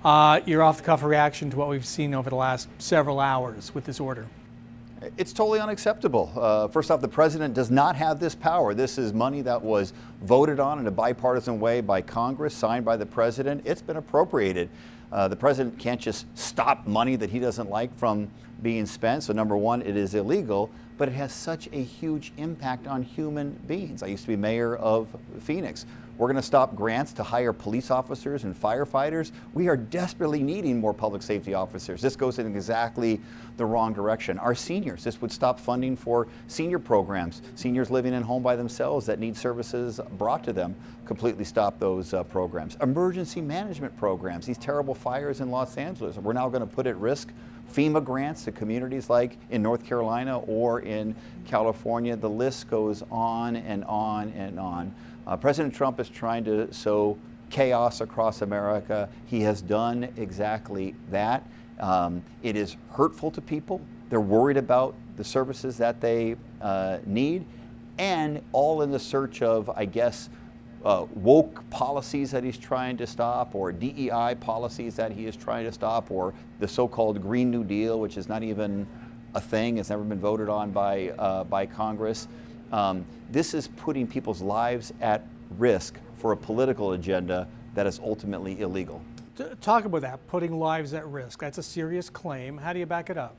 Your off-the-cuff reaction to what we've seen over the last several hours with this order? It's totally unacceptable. First off, the president does not have this power. This is money that was voted on in a bipartisan way by Congress, signed by the president. It's been appropriated. The president can't just stop money that he doesn't like from being spent. So number one, it is illegal, but it has such a huge impact on human beings. I used to be mayor of Phoenix. We're going to stop grants to hire police officers and firefighters. We are desperately needing more public safety officers. This goes in exactly the wrong direction. Our seniors, this would stop funding for senior programs. Seniors living in home by themselves that need services brought to them, completely stop those programs. Emergency management programs, these terrible fires in Los Angeles, we're now going to put at risk FEMA grants to communities like in North Carolina or in California. The list goes on and on and on. President Trump is trying to sow chaos across America. He has done exactly that. It is hurtful to people. They're worried about the services that they need, and all in the search of, I guess, woke policies that he's trying to stop, or DEI policies that he is trying to stop, or the so-called Green New Deal, which is not even a thing. It's never been voted on by Congress. This is putting people's lives at risk for a political agenda that is ultimately illegal. Talk about that, putting lives at risk. That's a serious claim. How do you back it up?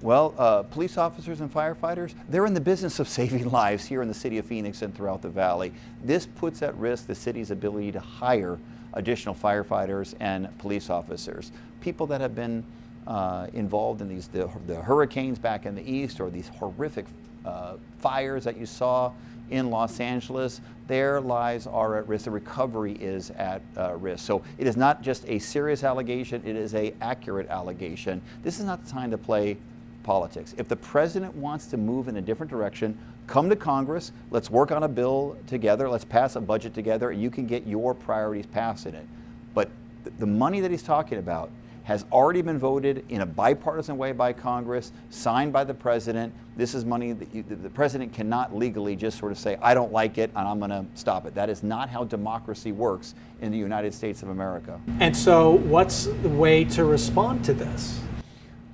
Well, police officers and firefighters, they're in the business of saving lives here in the city of Phoenix and throughout the valley. This puts at risk the city's ability to hire additional firefighters and police officers. People that have been involved in the hurricanes back in the east, or these horrific fires that you saw in Los Angeles, their lives are at risk. The recovery is at risk. So it is not just a serious allegation, it is an accurate allegation. This is not the time to play politics. If the president wants to move in a different direction, come to Congress, let's work on a bill together, let's pass a budget together, and you can get your priorities passed in it. But the money that he's talking about has already been voted in a bipartisan way by Congress, signed by the president. This is money that the president cannot legally just sort of say, I don't like it and I'm going to stop it. That is not how democracy works in the United States of America. And so what's the way to respond to this?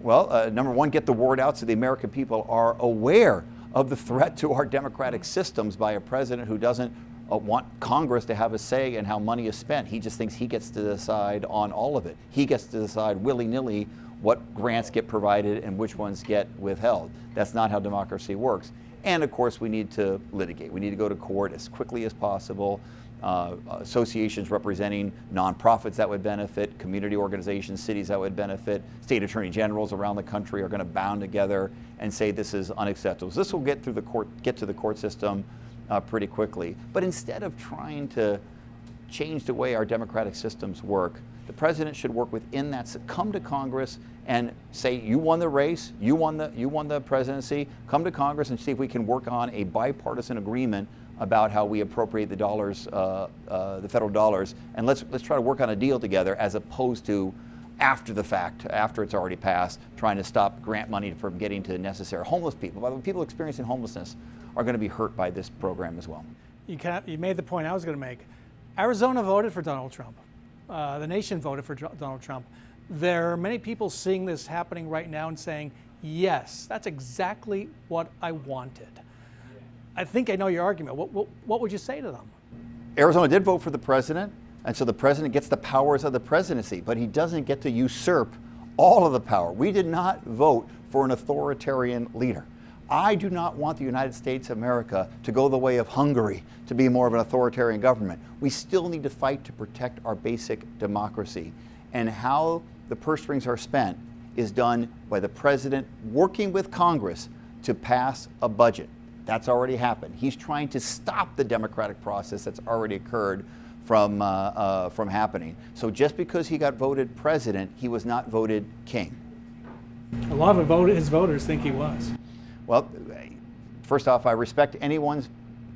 Well, number one, get the word out so the American people are aware of the threat to our democratic systems by a president who doesn't want Congress to have a say in how money is spent. He just thinks he gets to decide on all of it. He gets to decide willy-nilly what grants get provided and which ones get withheld. That's not how democracy works. And of course, we need to litigate. We need to go to court as quickly as possible. Associations representing nonprofits that would benefit, community organizations, cities that would benefit, state attorney generals around the country are going to bound together and say this is unacceptable. So this will get to the court system pretty quickly. But instead of trying to change the way our democratic systems work, the president should work within that. Come to Congress and say, you won the race, you won the presidency. Come to Congress and see if we can work on a bipartisan agreement about how we appropriate the dollars, the federal dollars, and let's try to work on a deal together, as opposed to after the fact, after it's already passed, trying to stop grant money from getting to necessary homeless people. By the way, people experiencing homelessness are going to be hurt by this program as well. You made the point I was going to make. Arizona voted for Donald Trump. The nation voted for Donald Trump. There are many people seeing this happening right now and saying, yes, that's exactly what I wanted. I think I know your argument. What would you say to them? Arizona did vote for the president, and so the president gets the powers of the presidency, but he doesn't get to usurp all of the power. We did not vote for an authoritarian leader. I do not want the United States of America to go the way of Hungary, to be more of an authoritarian government. We still need to fight to protect our basic democracy. And how the purse strings are spent is done by the president working with Congress to pass a budget. That's already happened. He's trying to stop the democratic process that's already occurred from happening. So just because he got voted president, he was not voted king. A lot of his voters think he was. Well, first off, I respect anyone's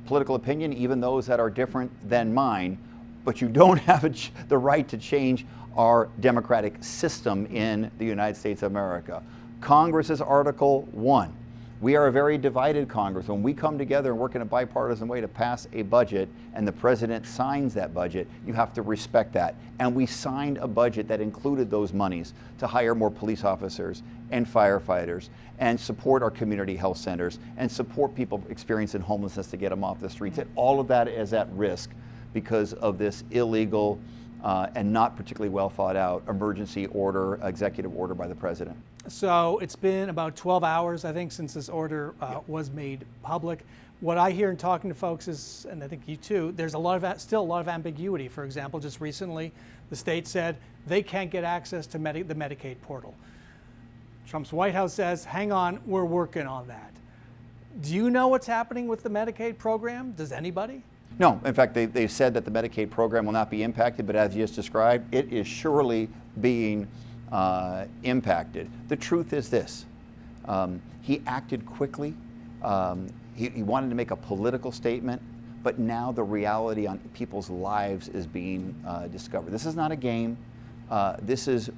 political opinion, even those that are different than mine, but you don't have the right to change our democratic system in the United States of America. Congress's Article 1 We are a very divided Congress. When we come together and work in a bipartisan way to pass a budget and the president signs that budget, you have to respect that. And we signed a budget that included those monies to hire more police officers and firefighters and support our community health centers and support people experiencing homelessness to get them off the streets. And all of that is at risk because of this illegal and not particularly well thought out emergency order, executive order by the president. So it's been about 12 hours, I think, since this order was made public. What I hear in talking to folks is, and I think you too, there's still a lot of ambiguity. For example, just recently, the state said they can't get access to the Medicaid portal. Trump's White House says, hang on, we're working on that. Do you know what's happening with the Medicaid program? Does anybody? No, in fact, they've said that the Medicaid program will not be impacted, but as you just described, it is surely being impacted. The truth is this, he acted quickly, he wanted to make a political statement, but now the reality on people's lives is being discovered. This is not a game, this is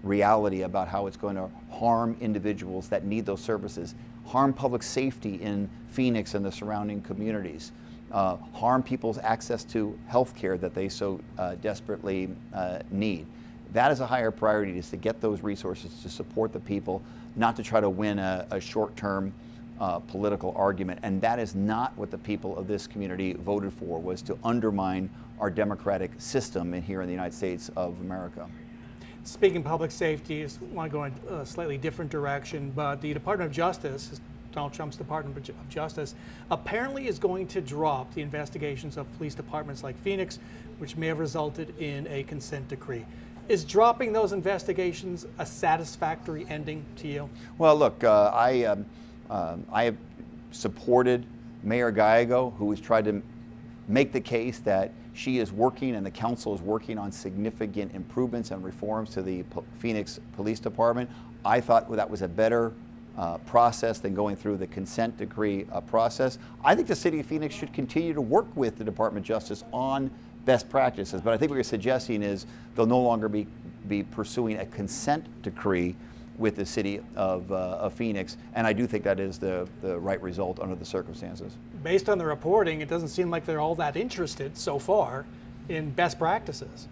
reality about how it's going to harm individuals that need those services, harm public safety in Phoenix and the surrounding communities, harm people's access to health care that they so desperately need. That is a higher priority, is to get those resources to support the people, not to try to win a short-term political argument. And that is not what the people of this community voted for, was to undermine our democratic system here in the United States of America. Speaking of public safety, I want to go in a slightly different direction, but the Department of Justice, Donald Trump's Department of Justice, apparently is going to drop the investigations of police departments like Phoenix, which may have resulted in a consent decree. Is dropping those investigations a satisfactory ending to you? Well, look, I have supported Mayor Gallego, who has tried to make the case that she is working and the council is working on significant improvements and reforms to the Phoenix Police Department. I thought that was a better process than going through the consent decree process. I think the city of Phoenix should continue to work with the Department of Justice on best practices, but I think what you're suggesting is they'll no longer be pursuing a consent decree with the city of Phoenix, and I do think that is the right result under the circumstances. Based on the reporting, it doesn't seem like they're all that interested so far in best practices.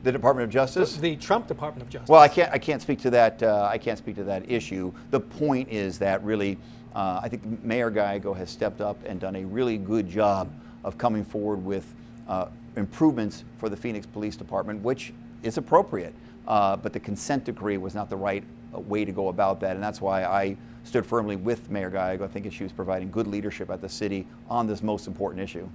The Department of Justice? The Trump Department of Justice. Well, I can't speak to that. I can't speak to that issue. The point is that really, I think Mayor Gallego has stepped up and done a really good job of coming forward with improvements for the Phoenix Police Department, which is appropriate. But the consent decree was not the right way to go about that, and that's why I stood firmly with Mayor Gallego. I think she was providing good leadership at the city on this most important issue.